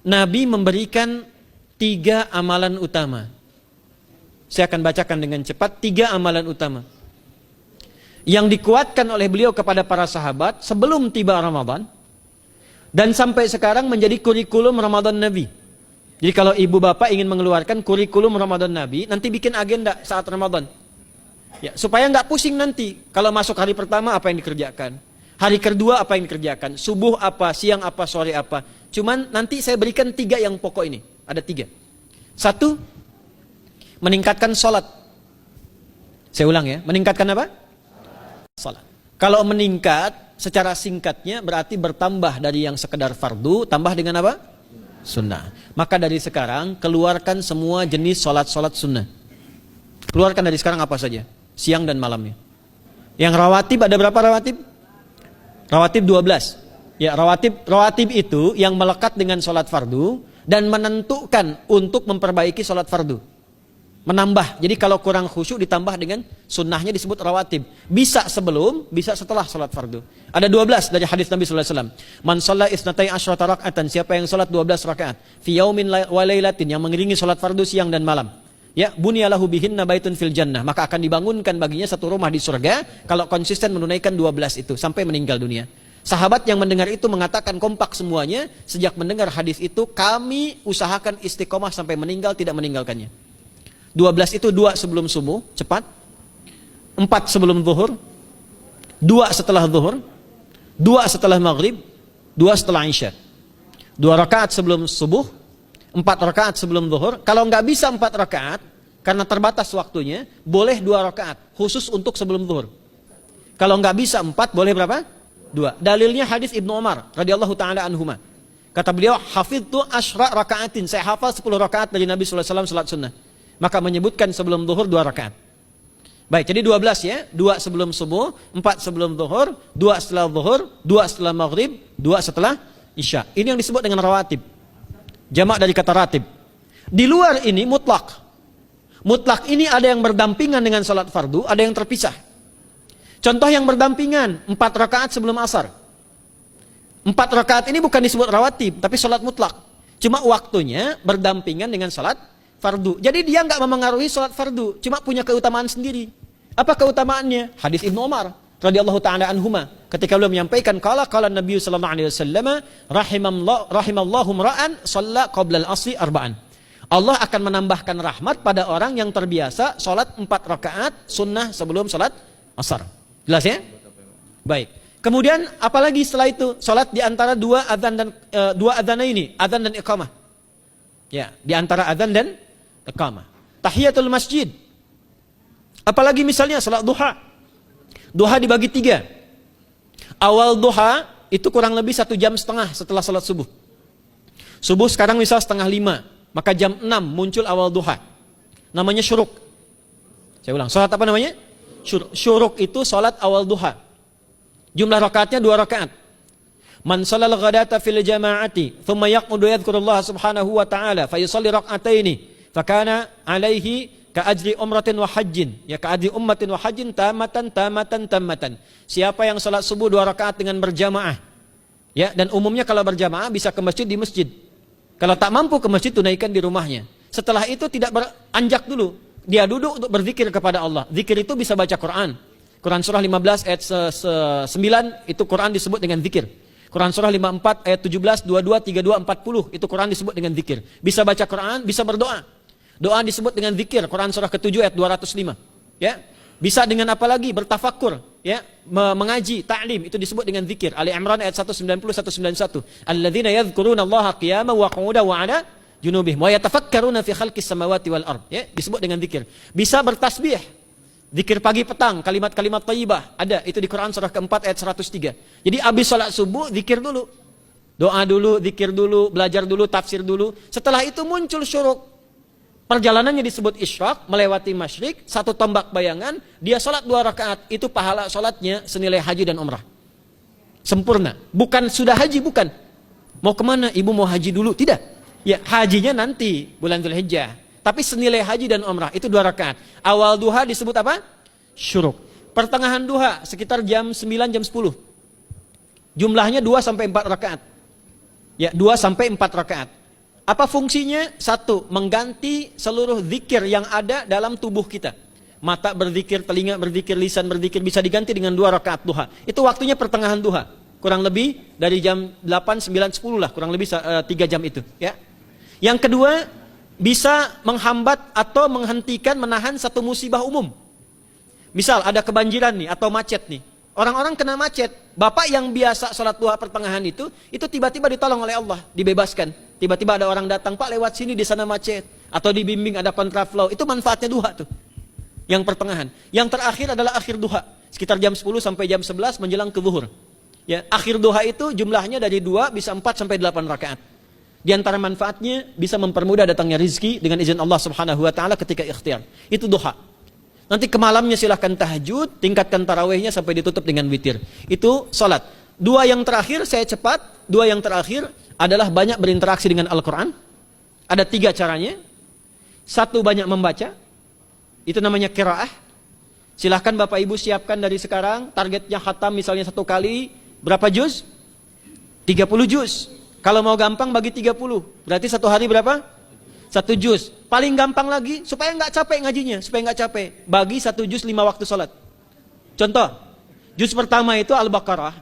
Nabi memberikan 3 amalan utama. Saya akan bacakan dengan cepat 3 amalan utama yang dikuatkan oleh beliau kepada para sahabat sebelum tiba Ramadan dan sampai sekarang menjadi kurikulum Ramadan Nabi. Jadi kalau ibu bapak ingin mengeluarkan kurikulum Ramadan Nabi, nanti bikin agenda saat Ramadan. Ya, supaya nggak pusing nanti. Kalau masuk hari pertama apa yang dikerjakan, hari kedua apa yang dikerjakan, subuh apa, siang apa, sore apa. Cuman nanti saya berikan 3 yang pokok ini. Ada 3. 1, meningkatkan sholat. Saya ulang ya, meningkatkan apa? Sholat. Kalau meningkat secara singkatnya berarti bertambah dari yang sekedar fardu, tambah dengan apa? Sunnah. Maka dari sekarang keluarkan semua jenis sholat-sholat sunnah. Keluarkan dari sekarang apa saja, siang dan malamnya. Yang rawatib ada berapa rawatib? Rawatib 12. Ya, rawatib itu yang melekat dengan sholat fardu dan menentukan untuk memperbaiki sholat fardu. Menambah. Jadi kalau kurang khusyuk ditambah dengan sunnahnya disebut rawatib. Bisa sebelum, bisa setelah sholat fardu. Ada 12 dari hadis Nabi sallallahu alaihi wasallam. Man shalla isnatai asyrata raka'atan, siapa yang sholat 12 rakaat fi yaumin wa lailatin, yang mengiringi sholat fardu siang dan malam. Ya, bunyalahu bihinna baitun fil jannah, maka akan dibangunkan baginya satu rumah di surga kalau konsisten menunaikan 12 itu sampai meninggal dunia. Sahabat yang mendengar itu mengatakan kompak semuanya, sejak mendengar hadis itu kami usahakan istiqomah sampai meninggal tidak meninggalkannya. 12 itu 2 sebelum subuh, cepat. 4 sebelum zuhur, 2 setelah zuhur, 2 setelah maghrib, 2 setelah isya. 2 rakaat sebelum subuh, 4 rakaat sebelum zuhur. Kalau nggak bisa 4 rakaat, karena terbatas waktunya, boleh 2 rakaat, khusus untuk sebelum zuhur. Kalau nggak bisa 4, boleh berapa? 2. Dalilnya hadis Ibnu Umar radhiyallahu taala anhuma. Kata beliau, hafidtu asyra rakaatin, saya hafal 10 rakaat dari Nabi sallallahu alaihi wasallam salat sunnah. Maka menyebutkan sebelum zuhur 2 rakaat. Baik, jadi 12 ya. 2 sebelum subuh, 4 sebelum zuhur, 2 setelah zuhur, 2 setelah maghrib, 2 setelah isya. Ini yang disebut dengan rawatib. Jamak dari kata ratib. Di luar ini mutlak. Mutlak ini ada yang berdampingan dengan salat fardu, ada yang terpisah. Contoh yang berdampingan, 4 rakaat sebelum asar. 4 rakaat ini bukan disebut rawatib, tapi salat mutlak. Cuma waktunya berdampingan dengan salat fardu. Jadi dia nggak memengaruhi salat fardu, cuma punya keutamaan sendiri. Apa keutamaannya? Hadis Ibnu Umar radhiyallahu taala anhuma, ketika beliau menyampaikan qala Nabi sallallahu alaihi wasallam rahimallahu ra'an shalla qabla al-'asri arba'an. Allah akan menambahkan rahmat pada orang yang terbiasa salat 4 rakaat sunnah sebelum salat asar. Jelas ya? Baik. Kemudian apalagi setelah itu? Salat di antara 2 adzan dan 2 adzan ini, adzan dan iqamah. Ya, di antara adzan dan iqamah. Tahiyatul masjid. Apalagi misalnya salat duha. Duha dibagi 3. Awal duha itu kurang lebih 1,5 jam setelah salat subuh. Subuh sekarang misal 4:30, maka jam 6 muncul awal duha. Namanya syuruk. Saya ulang, salat apa namanya? Syuruk itu salat awal duha. Jumlah rakaatnya 2 rakaat. Man shalal ghadata fil jama'ati thumma yaqudu yadhkurullah subhanahu wa ta'ala fa yusalli rak'ataini fakana alaihi ka ajri umratin wa hajjin, ya ka ajri ummatin wa hajjin tamatan. Siapa yang salat subuh 2 rakaat dengan berjamaah, ya, dan umumnya kalau berjamaah bisa ke masjid di masjid. Kalau tak mampu ke masjid, tunaikan di rumahnya. Setelah itu tidak beranjak dulu, dia duduk untuk berzikir kepada Allah. Zikir itu bisa baca Quran. Quran surah 15 ayat 9 itu Quran disebut dengan zikir. Quran surah 54 ayat 17, 22, 32, 40 itu Quran disebut dengan zikir. Bisa baca Quran, bisa berdoa. Doa disebut dengan zikir. Quran surah ke-7 ayat 205. Ya. Bisa dengan apa lagi? Bertafakkur, ya, mengaji, ta'lim, itu disebut dengan zikir. Ali Imran ayat 190 191. Alladzina yadhkuruna Allaha qiyaman wa qu'udan wa 'ala junubihim wa yatafakkaruna fi khalqis samawati wal ard, ya, disebut dengan zikir. Bisa bertasbih. Zikir pagi petang, kalimat-kalimat thayyibah, ada itu di Quran surah ke-4 ayat 103. Jadi habis salat subuh zikir dulu. Doa dulu, zikir dulu, belajar dulu, tafsir dulu. Setelah itu muncul syuruk. Perjalanannya disebut isyraq, melewati masyrik, 1 tombak bayangan, dia salat 2 rakaat, itu pahala salatnya senilai haji dan umrah. Sempurna. Bukan sudah haji, bukan. Mau kemana? Ibu mau haji dulu? Tidak. Ya, hajinya nanti bulan Dzulhijjah. Tapi senilai haji dan umrah itu 2 rakaat. Awal duha disebut apa? Syuruk. Pertengahan duha sekitar jam 9 jam 10. Jumlahnya 2 sampai 4 rakaat. Ya, 2 sampai 4 rakaat. Apa fungsinya? Satu, mengganti seluruh zikir yang ada dalam tubuh kita. Mata berzikir, telinga berzikir, lisan berzikir, bisa diganti dengan 2 rakaat duha. Itu waktunya pertengahan duha. Kurang lebih dari jam 8, 9, 10 lah, kurang lebih 3 jam itu. Ya. Yang kedua, bisa menghambat atau menghentikan, menahan satu musibah umum. Misal ada kebanjiran nih atau macet nih. Orang-orang kena macet. Bapak yang biasa sholat duha pertengahan itu tiba-tiba ditolong oleh Allah, dibebaskan. Tiba-tiba ada orang datang, Pak lewat sini di sana macet. Atau dibimbing ada kontraflow. Itu manfaatnya duha tuh. Yang pertengahan. Yang terakhir adalah akhir duha. Sekitar jam 10 sampai jam 11 menjelang ke zuhur. Ya, akhir duha itu jumlahnya dari 2 bisa 4 sampai 8 rakaat. Di antara manfaatnya bisa mempermudah datangnya rizki dengan izin Allah Subhanahu wa taala ketika ikhtiar. Itu duha. Nanti ke malamnya silahkan tahajud, tingkatkan tarawihnya sampai ditutup dengan witir. Itu salat. 2 yang terakhir saya cepat, 2 yang terakhir adalah banyak berinteraksi dengan Al-Qur'an. Ada 3 caranya. 1, banyak membaca. Itu namanya qiraah. Silahkan Bapak Ibu siapkan dari sekarang, targetnya khatam misalnya 1 kali, berapa juz? 30 juz. Kalau mau gampang bagi 30, berarti 1 hari berapa? 1 juz. Paling gampang lagi, supaya nggak capek ngajinya, supaya nggak capek, bagi 1 juz 5 waktu sholat. Contoh, juz pertama itu Al-Baqarah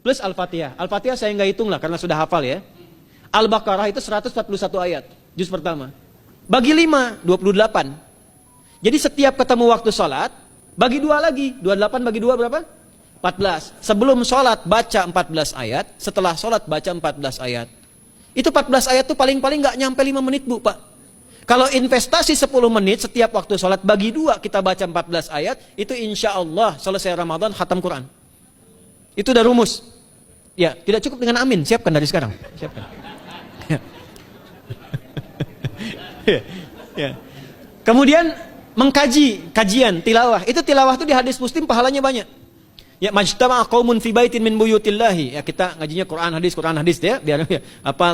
plus Al-Fatihah. Al-Fatihah saya nggak hitung lah karena sudah hafal ya. Al-Baqarah itu 141 ayat, juz pertama. Bagi 5, 28. Jadi setiap ketemu waktu sholat, bagi 2 lagi. 28 bagi 2 berapa? 14. Sebelum sholat baca 14 ayat, setelah sholat baca 14 ayat. Itu 14 ayat tuh paling-paling gak nyampe 5 menit Bu Pak. Kalau investasi 10 menit setiap waktu sholat, bagi 2 kita baca 14 ayat, itu insya Allah selesai Ramadan khatam Quran. Itu udah rumus. Ya, tidak cukup dengan amin, siapkan dari sekarang. Siapkan. Ya. Ya. Kemudian kajian tilawah. Itu tilawah itu di hadis Muslim pahalanya banyak. Ya, majtama'a qaumun fi baitin min buyutillahi. Ya, kita ngajinya Quran hadis ya, biar ya,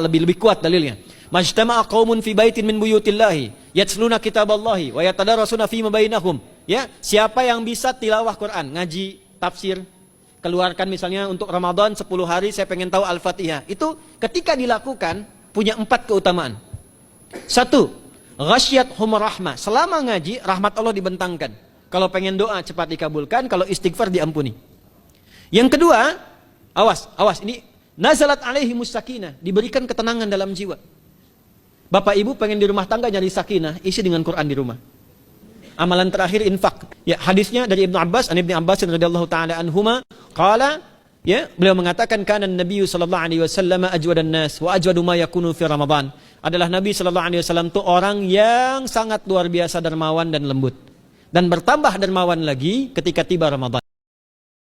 lebih kuat dalilnya. Majtama'a qaumun fi baitin min buyutillahi yatsluna kitaballahi wa yatadarasuna fima bainahum. Ya, siapa yang bisa tilawah Quran, ngaji tafsir, keluarkan misalnya untuk Ramadan 10 hari saya pengen tahu Al-Fatihah. Itu ketika dilakukan punya 4 keutamaan. 1, ghasyiyatuhum rahmah. Selama ngaji, rahmat Allah dibentangkan. Kalau pengen doa cepat dikabulkan, kalau istighfar diampuni. Yang kedua, awas ini nazalat alaihimus sakinah, diberikan ketenangan dalam jiwa. Bapak Ibu pengen di rumah tangga nyari sakinah, isi dengan Quran di rumah. Amalan terakhir infak. Ya, hadisnya dari Ibnu Abbas, Ibnu Abbas radhiyallahu taala anhuma, qala, ya, beliau mengatakan kana Nabi sallallahu alaihi wasallam ajwadan nas wa ajwadu ma yakunu fi Ramadan. Adalah Nabi sallallahu alaihi wasallam itu orang yang sangat luar biasa dermawan dan lembut. Dan bertambah dermawan lagi ketika tiba Ramadan.